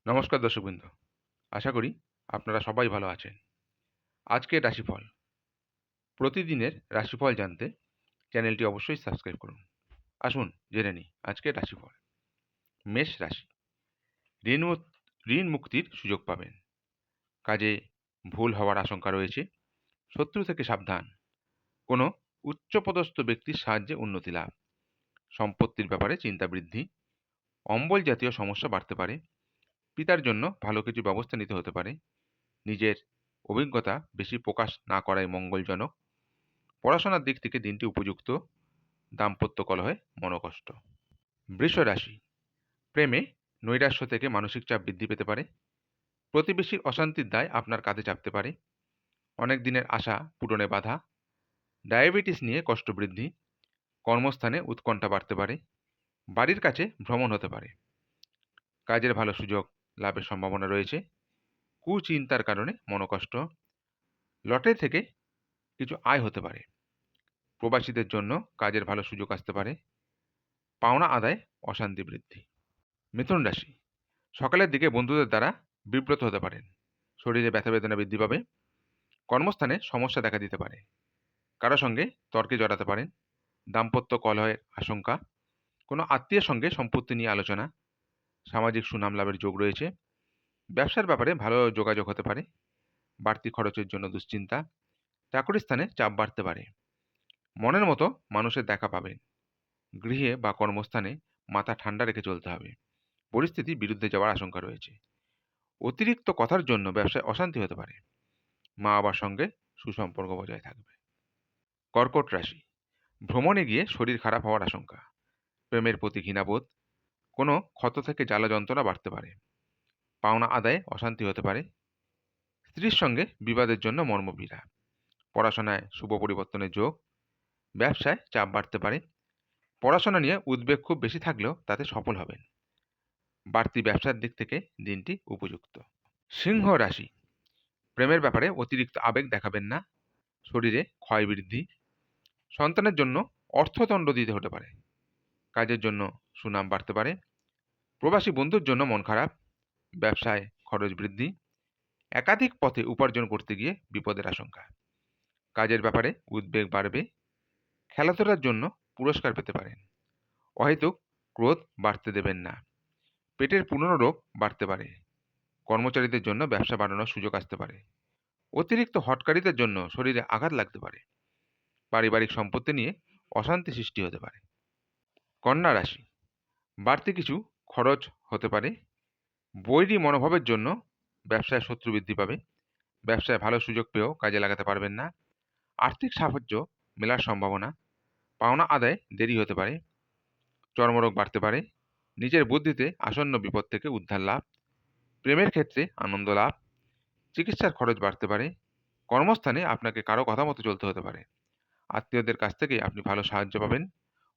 নমস্কার দর্শকবৃন্দ, আশা করি আপনারা সবাই ভালো আছেন। আজকের রাশিফল, প্রতিদিনের রাশিফল জানতে চ্যানেলটি অবশ্যই সাবস্ক্রাইব করুন। আসুন জেনে নিই আজকের রাশিফল। মেষ রাশি, ঋণ মুক- ঋণ মুক্তির সুযোগ পাবেন। কাজে ভুল হওয়ার আশঙ্কা রয়েছে। শত্রু থেকে সাবধান। কোনো উচ্চপদস্থ ব্যক্তির সাহায্যে উন্নতি লাভ। সম্পত্তির ব্যাপারে চিন্তা বৃদ্ধি। অম্বল জাতীয় সমস্যা বাড়তে পারে। পিতার জন্য ভালো কিছু ব্যবস্থা নিতে হতে পারে। নিজের অভিজ্ঞতা বেশি প্রকাশ না করাই মঙ্গলজনক। পড়াশোনার দিক থেকে দিনটি উপযুক্ত। দাম্পত্য কলহে মনোকষ্ট। বৃষ রাশি, প্রেমে নৈরাশ্য থেকে মানসিক চাপ বৃদ্ধি পেতে পারে। প্রতিবেশীর অশান্তির দায় আপনার কাঁধে চাপতে পারে। অনেক দিনের আশা পূরণে বাধা। ডায়াবেটিস নিয়ে কষ্ট বৃদ্ধি। কর্মস্থানে উৎকণ্ঠা বাড়তে পারে। বাড়ির কাছে ভ্রমণ হতে পারে। কাজের ভালো সুযোগ লাভের সম্ভাবনা রয়েছে। কুচিন্তার কারণে মনোকষ্ট। লটারি থেকে কিছু আয় হতে পারে। প্রবাসীদের জন্য কাজের ভালো সুযোগ আসতে পারে। পাওনা আদায় অশান্তি বৃদ্ধি। মিথুন রাশি, সকালের দিকে বন্ধুদের দ্বারা বিব্রত হতে পারেন। শরীরে ব্যথা বেদনা বৃদ্ধি পাবে। কর্মস্থানে সমস্যা দেখা দিতে পারে। কারো সঙ্গে তর্কে জড়াতে পারেন। দাম্পত্য কলহের আশঙ্কা। কোনো আত্মীয়ের সঙ্গে সম্পত্তি নিয়ে আলোচনা। সামাজিক সুনাম লাভের যোগ রয়েছে। ব্যবসার ব্যাপারে ভালো যোগাযোগ হতে পারে। বাড়তি খরচের জন্য দুশ্চিন্তা। চাকরি স্থানে চাপ বাড়তে পারে। মনের মতো মানুষের দেখা পাবেন। গৃহে বা কর্মস্থানে মাথা ঠান্ডা রেখে চলতে হবে। পরিস্থিতি বিরুদ্ধে যাওয়ার আশঙ্কা রয়েছে। অতিরিক্ত কথার জন্য ব্যবসায় অশান্তি হতে পারে। মা বাবার সঙ্গে সুসম্পর্ক বজায় থাকবে। কর্কট রাশি, ভ্রমণে গিয়ে শরীর খারাপ হওয়ার আশঙ্কা। প্রেমের প্রতি ঘৃণাবোধ। কোনো ক্ষত থেকে জ্বালা যন্ত্রণা বাড়তে পারে। পাওনা আদায়ে অশান্তি হতে পারে। স্ত্রীর সঙ্গে বিবাদের জন্য মর্মপীড়া। পড়াশোনায় শুভ পরিবর্তনের যোগ। ব্যবসায় চাপ বাড়তে পারে। পড়াশোনা নিয়ে উদ্বেগ খুব বেশি থাকলেও তাতে সফল হবেন। বাড়তি ব্যবসার দিক থেকে দিনটি উপযুক্ত। সিংহ রাশি, প্রেমের ব্যাপারে অতিরিক্ত আবেগ দেখাবেন না। শরীরে ক্ষয় বৃদ্ধি। সন্তানের জন্য অর্থদণ্ড দিতে হতে পারে। কাজের জন্য সুনাম বাড়তে পারে। প্রবাসী বন্ধুর জন্য মন খারাপ। ব্যবসায় খরচ বৃদ্ধি। একাধিক পথে উপার্জন করতে গিয়ে বিপদের আশঙ্কা। কাজের ব্যাপারে উদ্বেগ বাড়বে। খেলাধুলার জন্য পুরস্কার পেতে পারেন। অহেতুক ক্রোধ বাড়তে দেবেন না। পেটের পুরনো রোগ বাড়তে পারে। কর্মচারীদের জন্য ব্যবসা বাড়ানোর সুযোগ আসতে পারে। অতিরিক্ত হটকারীদের জন্য শরীরে আঘাত লাগতে পারে। পারিবারিক সম্পত্তি নিয়ে অশান্তি সৃষ্টি হতে পারে। কন্যা রাশি, বাড়তি কিছু খরচ হতে পারে। বৈরী মনোভাবের জন্য ব্যবসায় শত্রু বৃদ্ধি পাবে। ব্যবসায় ভালো সুযোগ পেয়েও কাজে লাগাতে পারবেন না। আর্থিক সাহায্য মেলার সম্ভাবনা। পাওনা আদায় দেরি হতে পারে। চর্মরোগ বাড়তে পারে। নিজের বুদ্ধিতে আসন্ন বিপদ থেকে উদ্ধার লাভ। প্রেমের ক্ষেত্রে আনন্দ লাভ। চিকিৎসার খরচ বাড়তে পারে। কর্মস্থানে আপনাকে কারো কথা মতো চলতে হতে পারে। আত্মীয়দের কাছ থেকে আপনি ভালো সাহায্য পাবেন।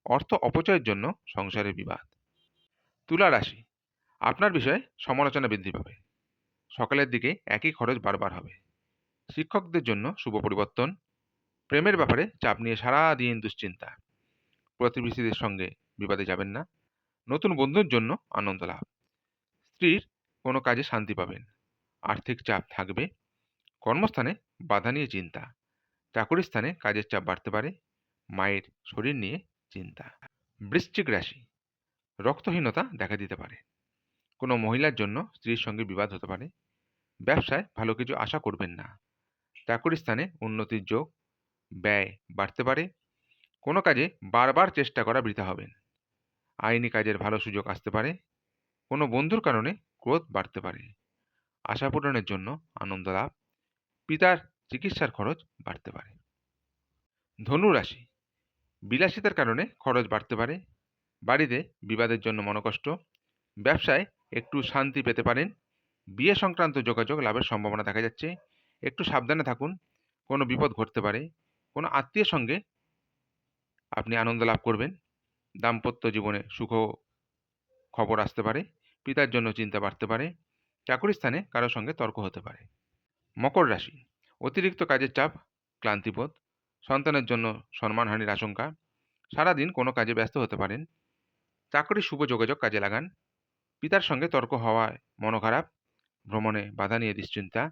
অর্থ অপচয়ের জন্য সংসারে বিবাদ। তুলা রাশি, আপনার বিষয়ে সমালোচনা বৃদ্ধি পাবে। সকালের দিকে একই খরচ বারবার হবে। শিক্ষকদের জন্য শুভ পরিবর্তন। প্রেমের ব্যাপারে চাপ নিয়ে সারা দিন দুশ্চিন্তা। প্রতিবেশীদের সঙ্গে বিবাদে যাবেন না। নতুন বন্ধুর জন্য আনন্দ লাভ। স্ত্রীর কোনো কাজে শান্তি পাবেন। আর্থিক চাপ থাকবে। কর্মস্থানে বাধা নিয়ে চিন্তা। চাকরি স্থানে কাজের চাপ বাড়তে পারে। মায়ের শরীর নিয়ে চিন্তা। বৃশ্চিক রাশি, রক্তহীনতা দেখা দিতে পারে। কোনো মহিলার জন্য স্ত্রীর সঙ্গে বিবাদ হতে পারে। ব্যবসায় ভালো কিছু আশা করবেন না। চাকরি স্থানে উন্নতির যোগ। ব্যয় বাড়তে পারে। কোনো কাজে বারবার চেষ্টা করা বৃথা হবেন। আইনি কাজের ভালো সুযোগ আসতে পারে। কোনো বন্ধুর কারণে ক্রোধ বাড়তে পারে। আশা পূরণের জন্য আনন্দ লাভ। পিতার চিকিৎসার খরচ বাড়তে পারে। ধনু রাশি, বিলাসিতার কারণে খরচ বাড়তে পারে। বাড়িতে বিবাদের জন্য মনোকষ্ট। ব্যবসায় একটু শান্তি পেতে পারেন। বিয়ে সংক্রান্ত যোগাযোগ লাভের সম্ভাবনা দেখা যাচ্ছে। একটু সাবধানে থাকুন। কোনো বিপদ ঘটতে পারে। কোনো আত্মীয়ের সঙ্গে আপনি আনন্দ লাভ করবেন। দাম্পত্য জীবনে সুখ খবর আসতে পারে। পিতার জন্য চিন্তা বাড়তে পারে। চাকরি স্থানে কারোর সঙ্গে তর্ক হতে পারে। মকর রাশি, অতিরিক্ত কাজের চাপ, ক্লান্তিবোধ। সন্তানের জন্য সম্মানহানির আশঙ্কা। সারাদিন কোনো কাজে ব্যস্ত হতে পারেন। চাকরির শুভ যোগাযোগ কাজে লাগান। পিতার সঙ্গে তর্ক হওয়ায় মনখারাপ, ভ্রমণে বাধা নিয়ে দুশ্চিন্তা,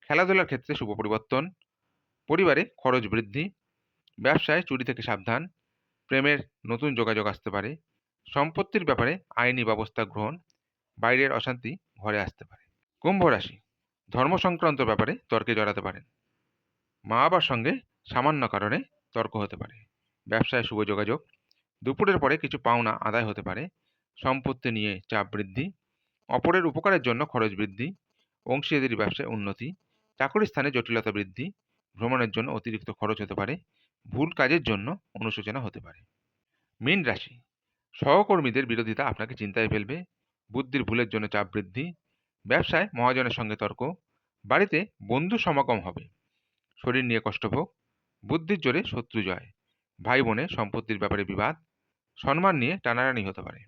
খেলাধুলার ক্ষেত্রে শুভ পরিবর্তন, পরিবারে খরচ বৃদ্ধি, ব্যবসায় চুরি থেকে সাবধান, প্রেমের নতুন যোগাযোগ আসতে পারে, সম্পত্তির ব্যাপারে আইনি ব্যবস্থা গ্রহণ, বাইরের অশান্তি ঘরে আসতে পারে। কুম্ভ রাশি, ধর্ম সংক্রান্ত ব্যাপারে তর্কে জড়াতে পারেন। মা বাবার সঙ্গে সামান্য কারণে তর্ক হতে পারে। ব্যবসায় শুভ যোগাযোগ, দুপুরের পরে কিছু পাওনা আদায় হতে পারে। সম্পত্তি নিয়ে চাপ বৃদ্ধি, অপরের উপকারের জন্য খরচ বৃদ্ধি, অংশীদারি ব্যবসায় উন্নতি, চাকরি স্থানে জটিলতা বৃদ্ধি, ভ্রমণের জন্য অতিরিক্ত খরচ হতে পারে, ভুল কাজের জন্য অনুশোচনা হতে পারে। মীন রাশি, সহকর্মীদের বিরোধিতা আপনাকে চিন্তায় ফেলবে, বুদ্ধির ভুলের জন্য চাপ বৃদ্ধি, ব্যবসায় মহাজনের সঙ্গে তর্ক, বাড়িতে বন্ধু সমাগম হবে, শরীর নিয়ে কষ্টভোগ, বুদ্ধির জোরে শত্রু জয়, ভাই বোনে সম্পত্তির ব্যাপারে বিবাদ, সম্মান নিয়ে টানাটানি হতে পারে,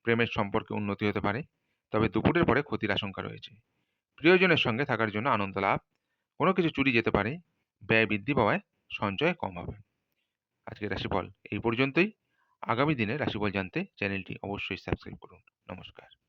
প্রেমের সম্পর্কে উন্নতি হতে পারে, তবে দুপুরের পরে ক্ষতির আশঙ্কা রয়েছে। প্রিয়জনের সঙ্গে থাকার জন্য আনন্দ লাভ, কোনো কিছু চুরি যেতে পারে, ব্যয় বৃদ্ধি পাওয়ায় সঞ্চয় কম হবে। আজকের রাশিফল এই পর্যন্তই। আগামী দিনে রাশিফল জানতে চ্যানেলটি অবশ্যই সাবস্ক্রাইব করুন। নমস্কার।